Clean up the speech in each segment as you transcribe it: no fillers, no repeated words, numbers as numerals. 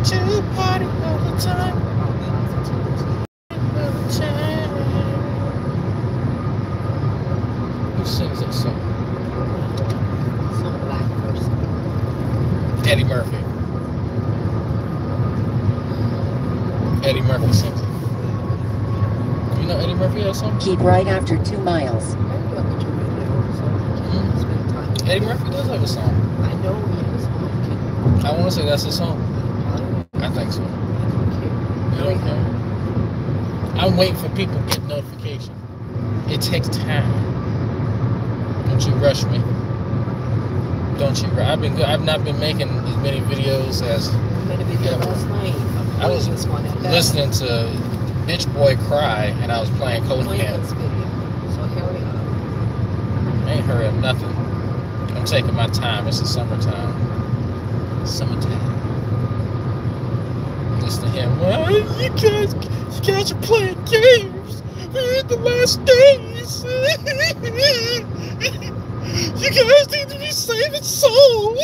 to party all the time. Who sings that song? Some black person. Eddie Murphy. Eddie Murphy sings it. You know Eddie Murphy has song? Keep right after 2 miles. Eddie Murphy does have a song. I know he has one. I want to say that's his song. I think so. You don't care? I'm waiting for people to get notification. It takes time. Don't you rush me. Don't you? I've not been making as many videos as. I made a video last night. I was this one listening to Bitch Boy Cry, and I was playing Cold Lincoln's Hand. video. So hurry up. I ain't hurry up nothing. I'm taking my time. It's the summertime. Summertime. Listen to him. Well, you guys are playing games. We're in the last days. You guys need to be saving souls.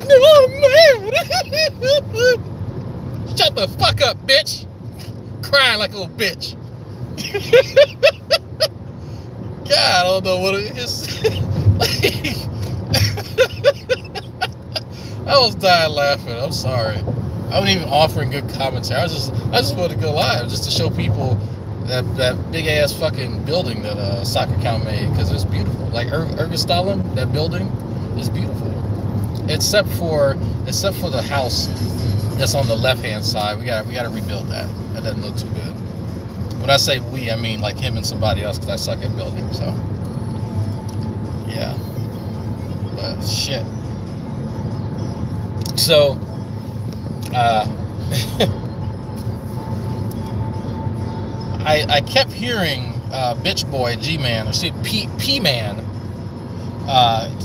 No, man. Shut the fuck up, bitch. Crying like a little bitch. God, I don't know what it is. I was dying laughing. I'm sorry. I wasn't even offering good commentary. I just wanted to go live just to show people that big ass fucking building that Soccer Count made, because it's beautiful. Like Ergostalin, that building is beautiful. Except for the house that's on the left hand side. We gotta rebuild that. That doesn't look too good. When I say we, I mean like him and somebody else, because I suck at building. So yeah, but shit. So I kept hearing Bitch Boy G-Man, or see P-Man,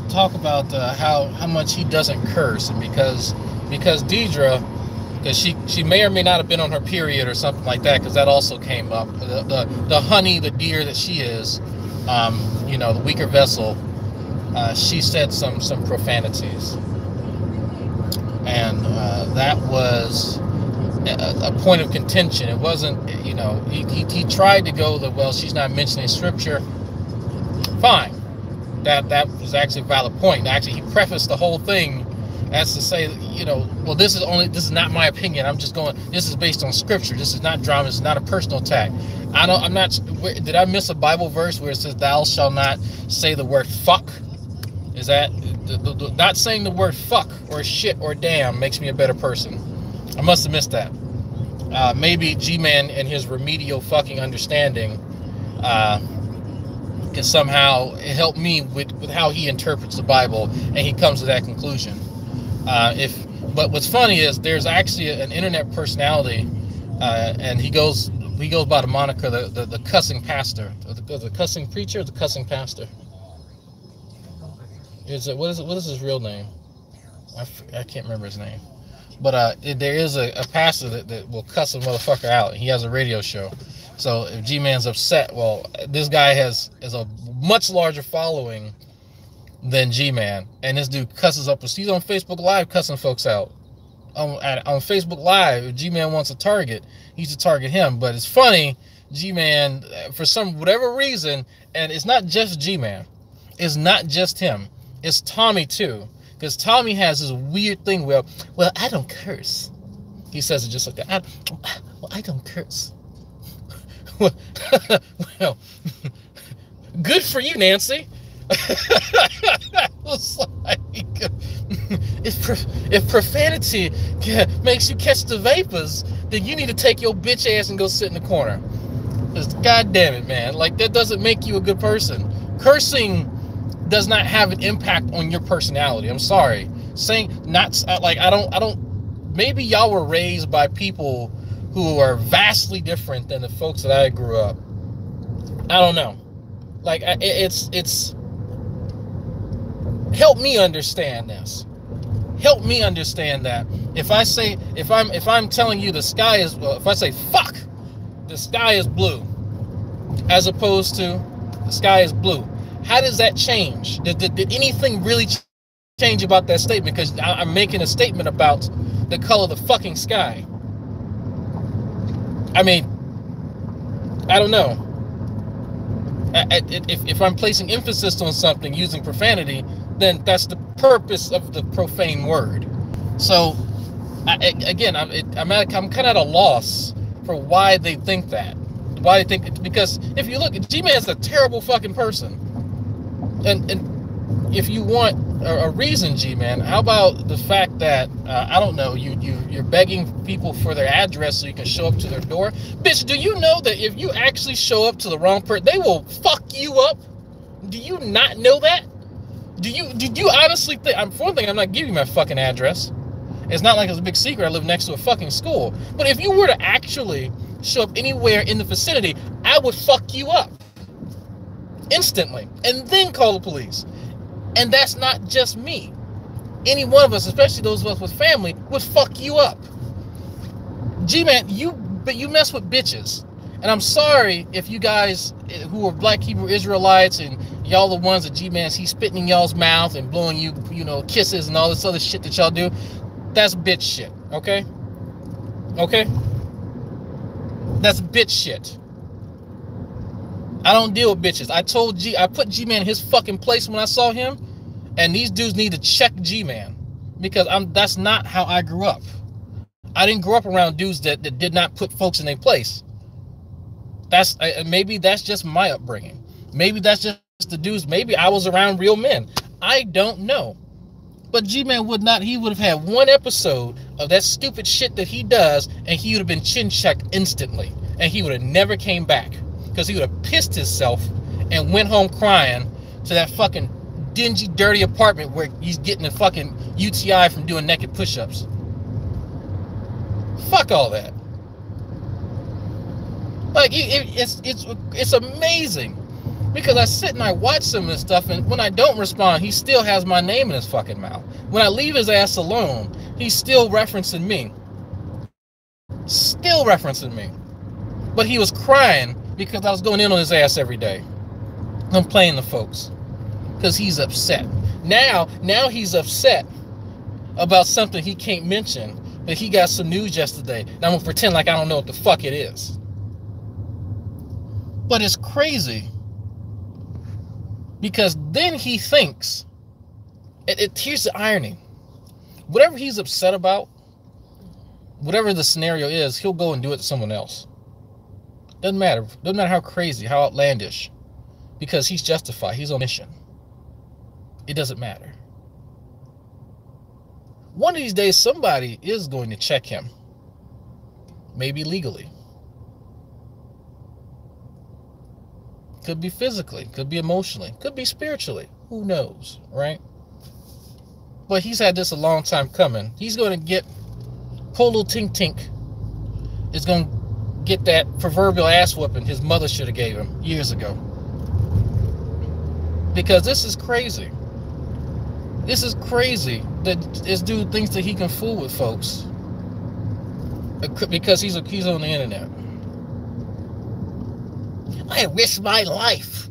talk about how much he doesn't curse, and because Deidre, because she may or may not have been on her period or something like that, because that also came up. The honey, the deer that she is, you know, the weaker vessel, she said some profanities, and that was a point of contention. It wasn't, you know, he tried to go well, she's not mentioning scripture. Fine. That was actually a valid point. Actually, he prefaced the whole thing as to say, you know, well, this is not my opinion. I'm just going, this is based on scripture. This is not drama. This is not a personal attack. Did I miss a Bible verse where it says, thou shalt not say the word fuck? Is that, not saying the word fuck or shit or damn makes me a better person? I must have missed that. Maybe G-Man and his remedial fucking understanding can somehow help me with how he interprets the Bible, and he comes to that conclusion. But what's funny is there's actually an internet personality, and he goes by the moniker the cussing pastor, the cussing preacher, the cussing pastor. What is his real name? I can't remember his name. But there is a pastor that will cuss a motherfucker out. He has a radio show. So if G-Man's upset, well, this guy has a much larger following than G-Man, and this dude cusses up. He's on Facebook Live cussing folks out. On Facebook Live, if G-Man wants a target, he's to target him. But it's funny, G-Man, for whatever reason, and it's not just G-Man, it's not just him, it's Tommy too, because Tommy has this weird thing where, well, I don't curse. He says it just like that. I don't curse. Well, good for you, Nancy. It's like, if profanity makes you catch the vapors, then you need to take your bitch ass and go sit in the corner. Just, God damn it, man. Like, that doesn't make you a good person. Cursing does not have an impact on your personality. I'm sorry. Saying not like I don't. Maybe y'all were raised by people who are vastly different than the folks that I grew up. I don't know. Like, it's help me understand this. Help me understand that if I'm telling you the sky is, well, if I say fuck, the sky is blue, as opposed to the sky is blue, how does that change? Did anything really change? change about that statement because I'm making a statement about the color of the fucking sky. I mean, I don't know. If I'm placing emphasis on something using profanity, then that's the purpose of the profane word. So, I'm kind of at a loss for why they think that. Why they think, because if you look, G-Man's a terrible fucking person. And if you want a reason, G-Man, how about the fact that, I don't know, you're begging people for their address so you can show up to their door? Bitch, do you know that if you actually show up to the wrong person, they will fuck you up? Do you not know that? Did you honestly think, for one thing, I'm not giving you my fucking address. It's not like it's a big secret I live next to a fucking school. But if you were to actually show up anywhere in the vicinity, I would fuck you up. Instantly. And then call the police. And that's not just me. Any one of us, especially those of us with family, would fuck you up. G-Man, you mess with bitches. And I'm sorry if you guys who are Black Hebrew Israelites and y'all the ones that G-Man's, he's spitting in y'all's mouth and blowing you, kisses and all this other shit that y'all do. That's bitch shit, okay? Okay? That's bitch shit. I don't deal with bitches. I put G-Man in his fucking place when I saw him, and these dudes need to check G-Man because that's not how I grew up. I didn't grow up around dudes that did not put folks in their place. Maybe that's just my upbringing. Maybe that's just the dudes. Maybe I was around real men. I don't know. But G-Man would not, he would have had one episode of that stupid shit that he does, and he would have been chin checked instantly. And he would have never came back. Because he would have pissed himself and went home crying to that fucking dingy, dirty apartment where he's getting a fucking UTI from doing naked push-ups. Fuck all that. Like, it's amazing. Because I sit and I watch some of this stuff, and when I don't respond, he still has my name in his fucking mouth. When I leave his ass alone, he's still referencing me. Still referencing me. But he was crying because I was going in on his ass every day. I'm playing the folks. Because he's upset. Now he's upset about something he can't mention. But he got some news yesterday. And I'm going to pretend like I don't know what the fuck it is. But it's crazy. Because then he thinks, here's the irony. Whatever he's upset about, whatever the scenario is, he'll go and do it to someone else. Doesn't matter. Doesn't matter how crazy, how outlandish. Because he's justified. He's on mission. It doesn't matter. One of these days, somebody is going to check him. Maybe legally. Could be physically, could be emotionally, could be spiritually. Who knows, right? But he's had this a long time coming. He's going to get Polo Tink Tink is going to get that proverbial ass whooping his mother should have gave him years ago. Because this is crazy. This is crazy that this dude thinks that he can fool with folks because he's on the internet. I risk my life.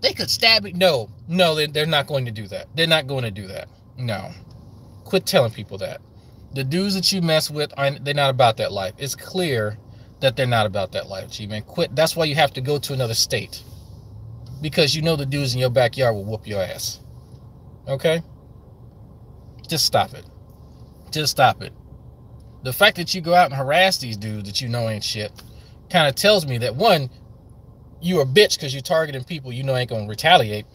They could stab me. No, they're not going to do that. They're not going to do that. No. Quit telling people that. The dudes that you mess with, they're not about that life. It's clear that they're not about that life, G-Man. Quit. That's why you have to go to another state. Because you know the dudes in your backyard will whoop your ass. Okay? Just stop it. Just stop it. The fact that you go out and harass these dudes that you know ain't shit kind of tells me that, one, you a bitch because you're targeting people you know ain't going to retaliate.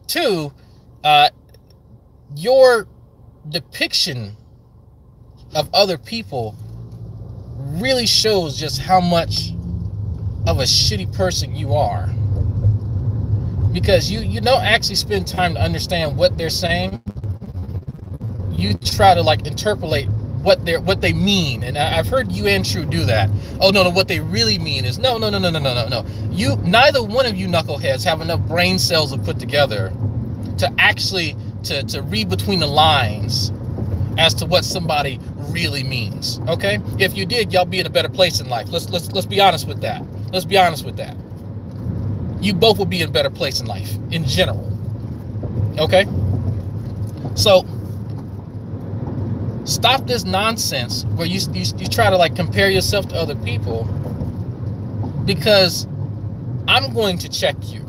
Two, your depiction of other people really shows just how much of a shitty person you are. Because you don't actually spend time to understand what they're saying. You try to like interpolate what they mean, and I've heard you and True do that. Oh no, what they really mean is no. You, neither one of you knuckleheads have enough brain cells to put together to actually to read between the lines as to what somebody really means. Okay, if you did, y'all be in a better place in life. Let's be honest with that. Let's be honest with that. You both will be in a better place in life in general. Okay? So stop this nonsense where you try to like compare yourself to other people, because I'm going to check you.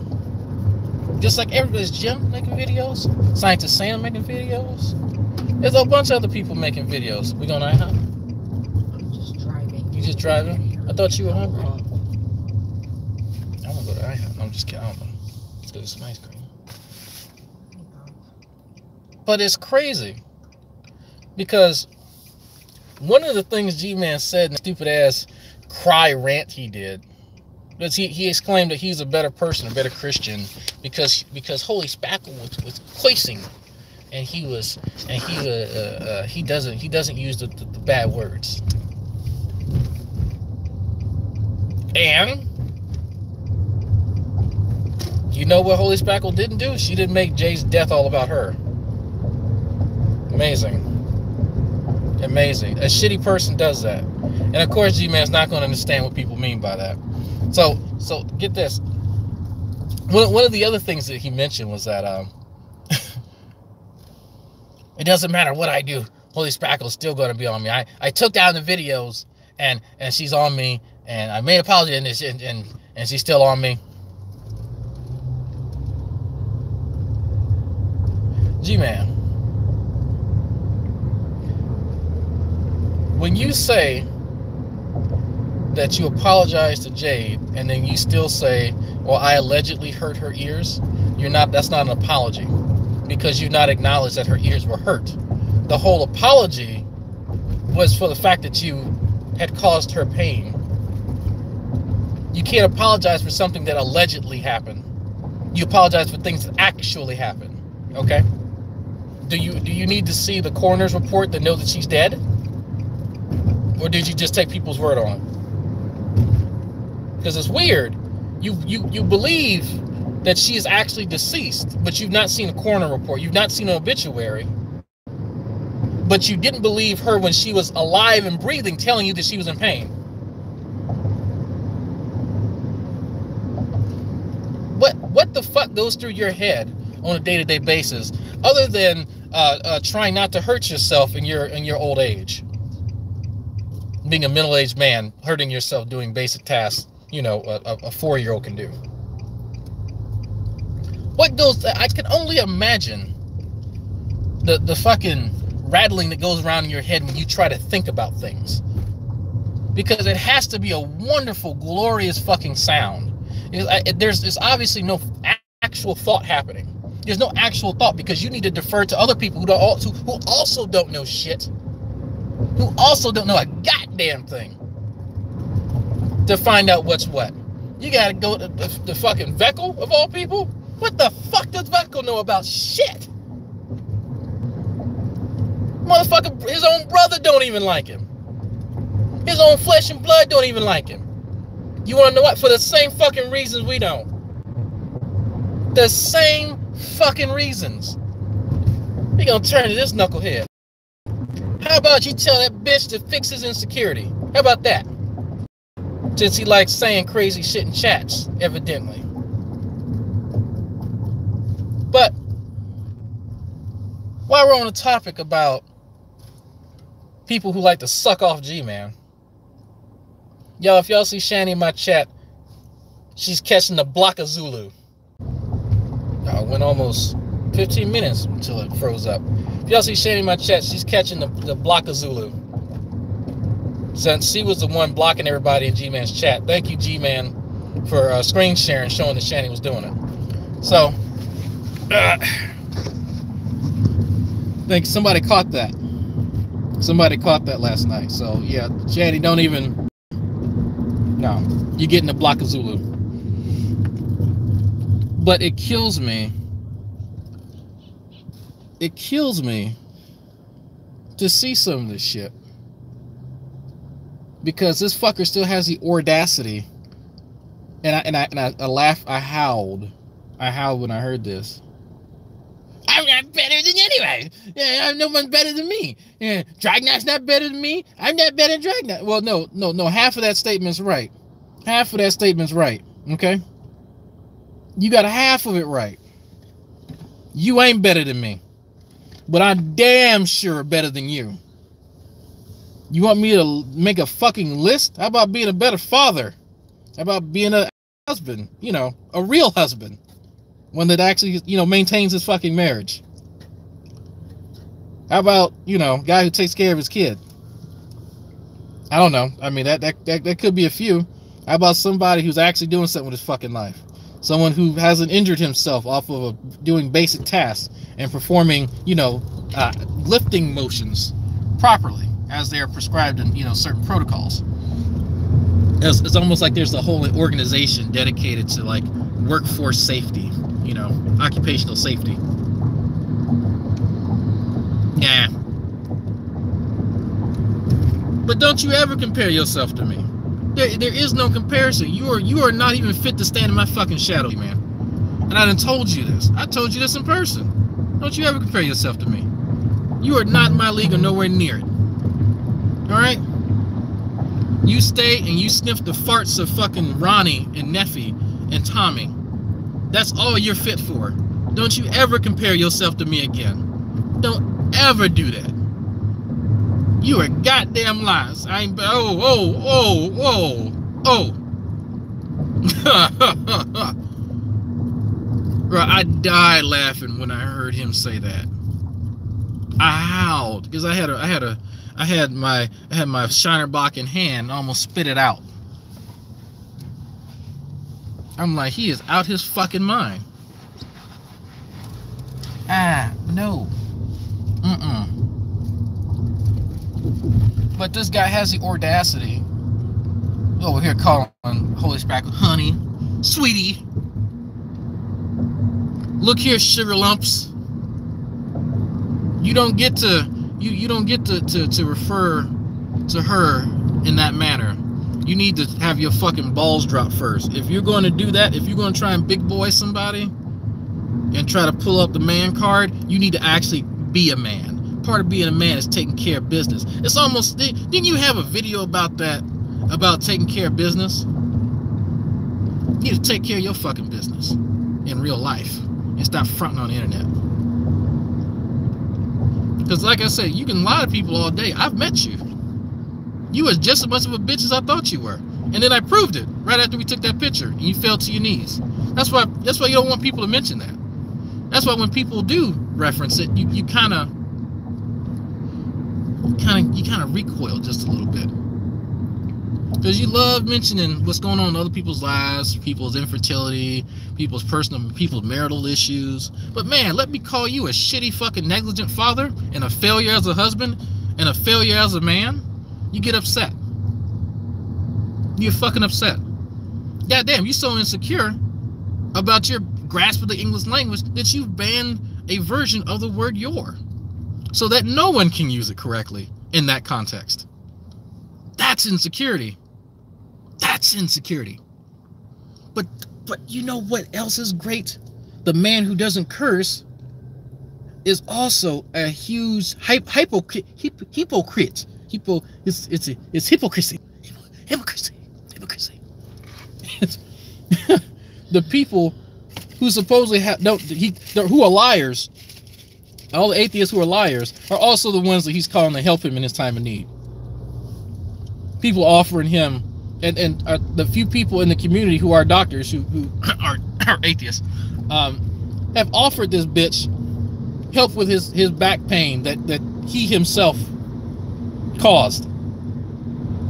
Just like everybody's Jim making videos, Scientist Sam making videos. There's a bunch of other people making videos. We going to IHOP? I'm just driving. You just driving? I thought you were hungry. I want to go to IHOP. I'm just kidding. I don't know. Let's go get some ice cream. But it's crazy, because one of the things G-Man said in the stupid ass cry rant he did was he exclaimed that he's a better person, a better Christian, because Holy Spackle was cursing, and he doesn't use the bad words. And you know what Holy Spackle didn't do? She didn't make Jay's death all about her. Amazing. Amazing. A shitty person does that. And of course G-Man's not going to understand what people mean by that. So get this. One of the other things that he mentioned was that it doesn't matter what I do, Holy Spackle is still going to be on me. I took down the videos and she's on me, and I made an apology and she's still on me. G-Man, when you say that you apologize to Jade and then you still say, well, I allegedly hurt her ears, that's not an apology, because you've not acknowledged that her ears were hurt. The whole apology was for the fact that you had caused her pain. You can't apologize for something that allegedly happened. You apologize for things that actually happened. Okay? Do you need to see the coroner's report to know that she's dead? Or did you just take people's word on it? Because it's weird. You believe that she is actually deceased, but you've not seen a coroner report. You've not seen an obituary. But you didn't believe her when she was alive and breathing, telling you that she was in pain. What the fuck goes through your head on a day-to-day basis, other than trying not to hurt yourself in your old age? Being a middle-aged man, hurting yourself doing basic tasks, a 4-year-old can do. What goes? I can only imagine the fucking rattling that goes around in your head when you try to think about things, because it has to be a wonderful, glorious fucking sound. There's obviously no actual thought happening. There's no actual thought, because you need to defer to other people who also don't know shit, who also don't know a goddamn thing, to find out what's what. You gotta go to the fucking Veckel, of all people. What the fuck does Veckel know about shit? Motherfucker, his own brother don't even like him. His own flesh and blood don't even like him. You wanna know what? For the same fucking reasons we don't. The same fucking reasons. We gonna turn to this knucklehead. How about you tell that bitch to fix his insecurity? How about that? Since he likes saying crazy shit in chats, evidently. But while we're on the topic about people who like to suck off G-Man, y'all, if y'all see Shani in my chat, she's catching the block of Zulu. Went almost 15 minutes until it froze up. If y'all see Shani in my chat, she's catching the block of Zulu. Since she was the one blocking everybody in G-Man's chat. Thank you, G-Man, for screen sharing, showing that Shani was doing it. So, I think somebody caught that. Somebody caught that last night. So, yeah, Shani, don't even... No, you're getting the block of Zulu. But it kills me. It kills me to see some of this shit. Because this fucker still has the audacity. And I laughed. I howled. I howled when I heard this. I'm not better than anybody. Yeah, no one's better than me. Yeah, Dragnot's not better than me. I'm not better than Dragnot. Well, no. Half of that statement's right. Half of that statement's right. Okay? You got half of it right. You ain't better than me. But I'm damn sure better than you. You want me to make a fucking list? How about being a better father? How about being a husband? You know, a real husband. One that actually, you know, maintains his fucking marriage. How about, you know, guy who takes care of his kid? I don't know. I mean, that could be a few. How about somebody who's actually doing something with his fucking life? Someone who hasn't injured himself off of doing basic tasks and performing, you know, lifting motions properly as they are prescribed in, you know, certain protocols. It's almost like there's a whole organization dedicated to like workforce safety, you know, occupational safety. Yeah. But don't you ever compare yourself to me. There is no comparison. You are not even fit to stand in my fucking shadow, man. And I done told you this. I told you this in person. Don't you ever compare yourself to me. You are not in my league or nowhere near it. Alright? You stay and you sniff the farts of fucking Ronnie and Neffy and Tommy. That's all you're fit for. Don't you ever compare yourself to me again. Don't ever do that. You are goddamn lies. I ain't. Oh. Bro, I died laughing when I heard him say that. I howled because I had my Shinerbach in hand and almost spit it out. I'm like, he is out his fucking mind. No. But this guy has the audacity over here calling Holy Spackle honey, sweetie. Look here, sugar lumps. You don't get to you don't get to refer to her in that manner. You need to have your fucking balls drop first. If you're going to do that, if you're going to try and big boy somebody and try to pull up the man card, you need to actually be a man. Part of being a man is taking care of business. It's almost, didn't you have a video about that, about taking care of business? You need to take care of your fucking business in real life and stop fronting on the internet. Because like I said, you can lie to people all day. I've met you. You was just as much of a bitch as I thought you were. And then I proved it right after we took that picture and you fell to your knees. That's why you don't want people to mention that. That's why when people do reference it, you kind of recoil just a little bit. Because you love mentioning what's going on in other people's lives, people's infertility, people's marital issues. But man, let me call you a shitty fucking negligent father and a failure as a husband and a failure as a man. You get upset. You're fucking upset. Goddamn, you're so insecure about your grasp of the English language that you've banned a version of the word your, so that no one can use it correctly in that context. That's insecurity. That's insecurity. But you know what else is great? The man who doesn't curse is also a huge hypocrite. It's hypocrisy. Hypocrisy. The people who supposedly who are liars, all the atheists who are liars, are also the ones that he's calling to help him in his time of need. People offering him, and the few people in the community who are doctors who are atheists, have offered this bitch help with his back pain that he himself caused.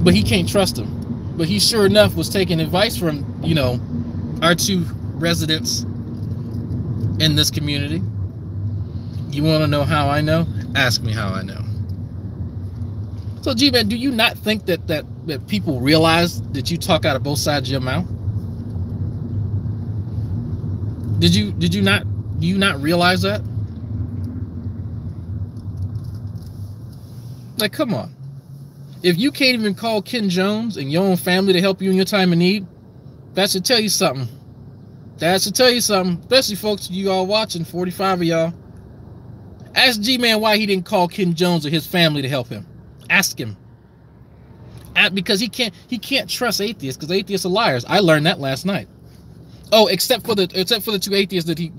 But he can't trust him. But he sure enough was taking advice from, you know, our two residents in this community. You want to know how I know? Ask me how I know. So, G-Man, do you not think that people realize that you talk out of both sides of your mouth? Do you not realize that? Like, come on. If you can't even call Ken Jones and your own family to help you in your time of need, that should tell you something. That should tell you something. Especially folks you all watching, 45 of y'all. Ask G-Man why he didn't call Ken Jones or his family to help him. Ask him. Because he can't trust atheists, because atheists are liars. I learned that last night. Oh, except for the two atheists that he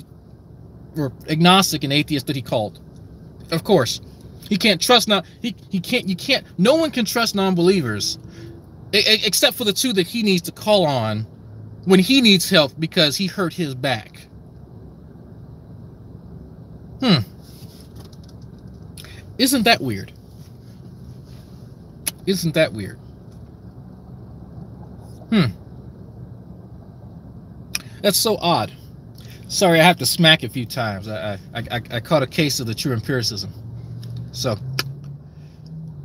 or agnostic and atheist that he called. Of course, he can't trust no one can trust non-believers except for the two that he needs to call on when he needs help because he hurt his back. Isn't that weird? Isn't that weird? That's so odd. Sorry, I have to smack a few times. I caught a case of the true empiricism. So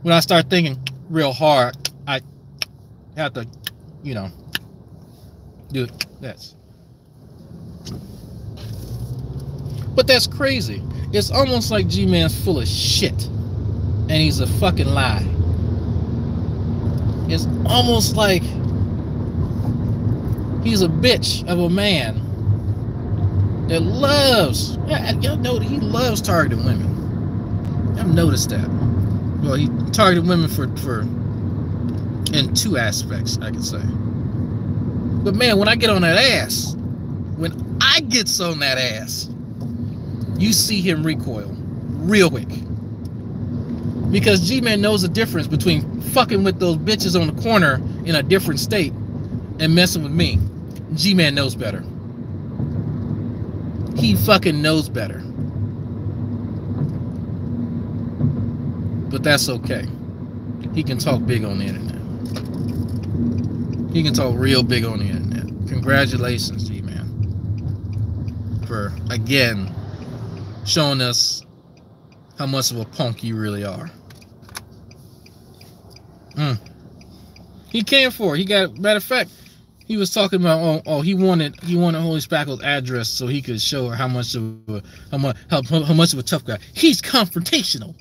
when I start thinking real hard, I have to, you know, do this. But that's crazy. It's almost like G-Man's full of shit, and he's a fucking lie. It's almost like he's a bitch of a man that loves, y'all know that he loves targeting women. I've noticed that. Well, he targeted women for in two aspects, I can say. But man, when I get on that ass, when I gets on that ass, you see him recoil real quick. Because G-Man knows the difference between fucking with those bitches on the corner in a different state and messing with me. G-Man knows better. He fucking knows better. But that's okay. He can talk big on the internet. He can talk real big on the internet. Congratulations, G-Man, for again showing us how much of a punk you really are. He came for it. He got, matter of fact, he was talking about he wanted Holy Spackle's address so he could show her how much of a tough guy. He's confrontational.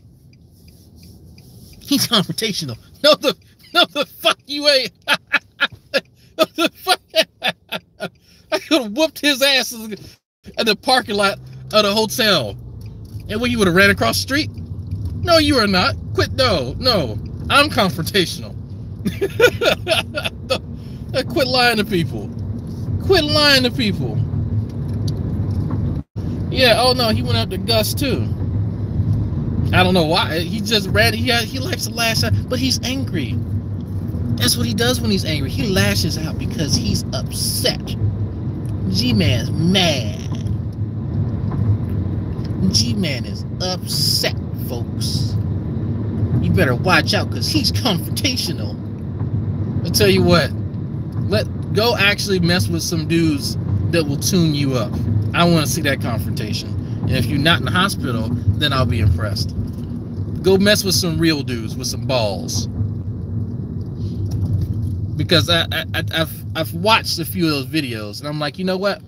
He's confrontational. No the fuck you ain't. No the fuck. I could have whooped his ass at the parking lot of the hotel. And when you would have ran across the street? No, you are not. Quit. No. I'm confrontational. Quit lying to people. Quit lying to people. Yeah, oh no, he went up to Gus too. I don't know why. He just ran. He likes to lash out, but he's angry. That's what he does when he's angry. He lashes out because he's upset. G-Man's mad. G-Man is upset, folks. You better watch out because he's confrontational. I'll tell you what. Go actually mess with some dudes that will tune you up. I want to see that confrontation. And if you're not in the hospital, then I'll be impressed. Go mess with some real dudes with some balls. Because I've watched a few of those videos and I'm like, you know what?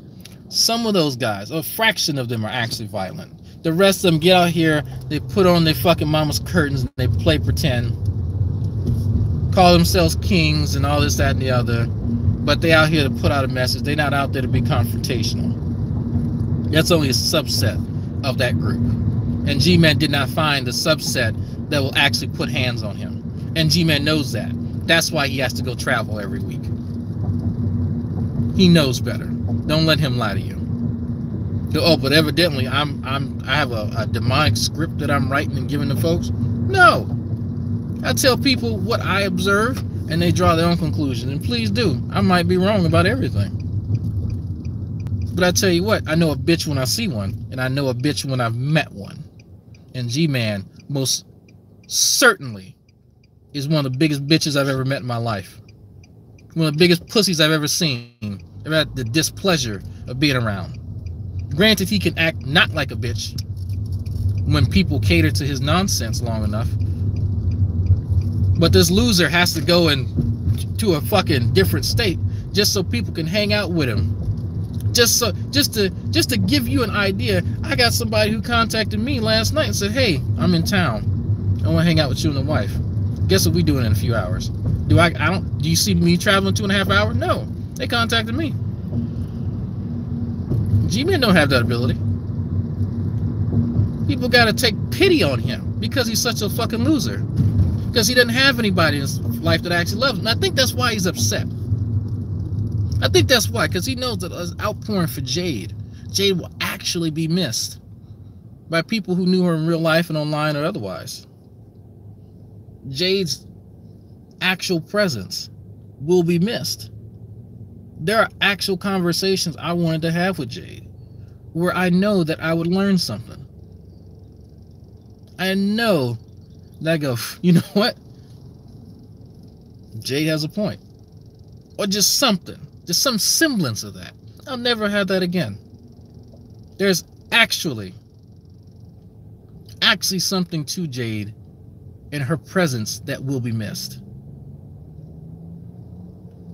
Some of those guys, a fraction of them are actually violent. The rest of them get out here, they put on their fucking mama's curtains and they play pretend. Call themselves kings and all this, that, and the other. But they out here to put out a message. They're not out there to be confrontational. That's only a subset of that group. And G-Man did not find the subset that will actually put hands on him. And G-Man knows that. That's why he has to go travel every week. He knows better. Don't let him lie to you. Oh, but evidently I have a demonic script that I'm writing and giving to folks. No. I tell people what I observe and they draw their own conclusion. And please do. I might be wrong about everything. But I tell you what, I know a bitch when I see one, and I know a bitch when I've met one. And G-Man most certainly is one of the biggest bitches I've ever met in my life. One of the biggest pussies I've ever seen. I've had the displeasure of being around. Granted, he can act not like a bitch when people cater to his nonsense long enough. But this loser has to go to a fucking different state just so people can hang out with him. Just to give you an idea, I got somebody who contacted me last night and said, "Hey, I'm in town. I want to hang out with you and the wife. Guess what we doing in a few hours?" Do you see me traveling 2.5 hours? No. They contacted me. G-Man don't have that ability. People gotta take pity on him because he's such a fucking loser. Because he doesn't have anybody in his life that actually loves him. And I think that's why he's upset. I think that's why, because he knows that his outpouring for Jade will actually be missed by people who knew her in real life and online or otherwise. Jade's actual presence will be missed. There are actual conversations I wanted to have with Jade where I know that I would learn something. I know that I go, you know what? Jade has a point. Or just something. Just some semblance of that. I'll never have that again. There's actually something to Jade in her presence that will be missed.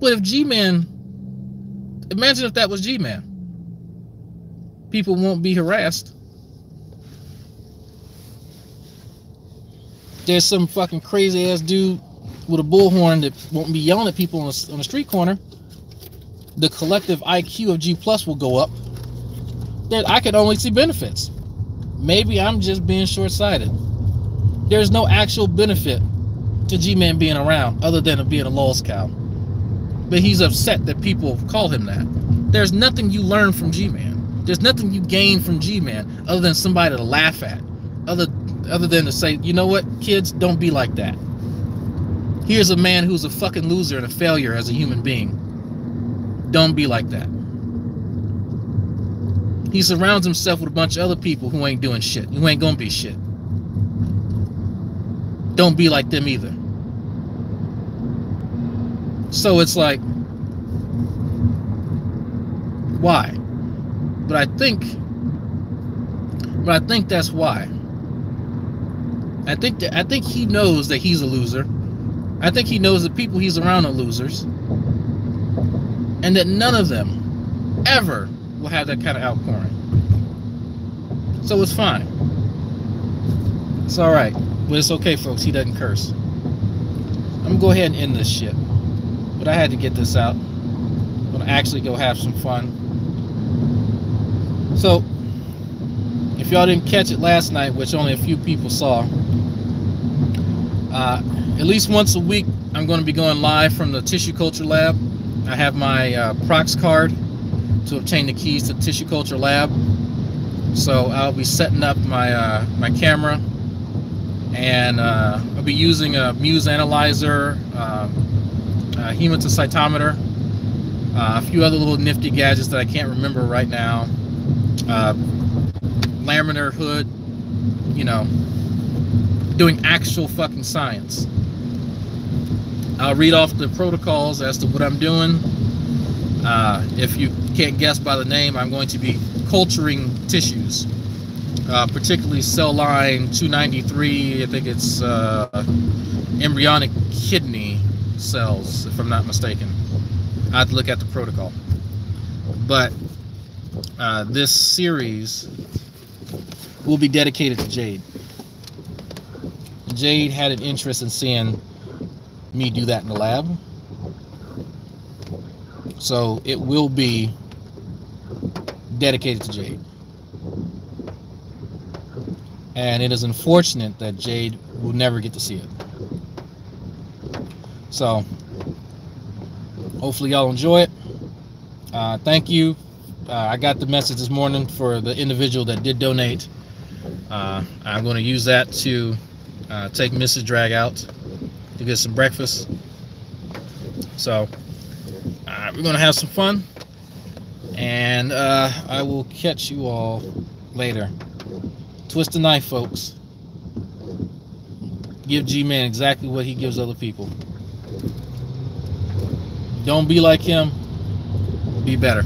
But if G-Man, imagine if that was G-Man. People won't be harassed. There's some fucking crazy ass dude with a bullhorn that won't be yelling at people on the street corner. The collective IQ of G Plus will go up. That I could only see benefits. Maybe I'm just being short-sighted. There's no actual benefit to G-Man being around other than being a lost cow. But he's upset that people call him that. There's nothing you learn from G-Man. There's nothing you gain from G-Man other than somebody to laugh at. Other than to say, you know what, kids, don't be like that. Here's a man who's a fucking loser and a failure as a human being. Don't be like that. He surrounds himself with a bunch of other people who ain't doing shit, who ain't gonna be shit. Don't be like them either. So it's like, why? But I think that's why. I think he knows that he's a loser. I think he knows the people he's around are losers. And that none of them ever will have that kind of outpouring. So it's fine. It's alright. But it's okay, folks. He doesn't curse. I'm going to go ahead and end this shit. But I had to get this out. I'm going to actually go have some fun. So, if y'all didn't catch it last night, which only a few people saw, at least once a week, I'm going to be going live from the Tissue Culture Lab. I have my Prox card to obtain the keys to the Tissue Culture Lab. So I'll be setting up my my camera, and I'll be using a Muse analyzer, a hematocytometer, a few other little nifty gadgets that I can't remember right now. Laminar hood, you know, doing actual fucking science. I'll read off the protocols as to what I'm doing. If you can't guess by the name, I'm going to be culturing tissues, particularly cell line 293. I think it's embryonic kidney cells, if I'm not mistaken. I have to look at the protocol. But this series will be dedicated to Jade. Jade had an interest in seeing me do that in the lab, so it will be dedicated to Jade. And it is unfortunate that Jade will never get to see it. So hopefully y'all enjoy it. Thank you. I got the message this morning for the individual that did donate. I'm going to use that to take Mrs. Drag out to get some breakfast. So we're going to have some fun, and I will catch you all later. Twist the knife, folks. Give G-Man exactly what he gives other people. Don't be like him. Be better.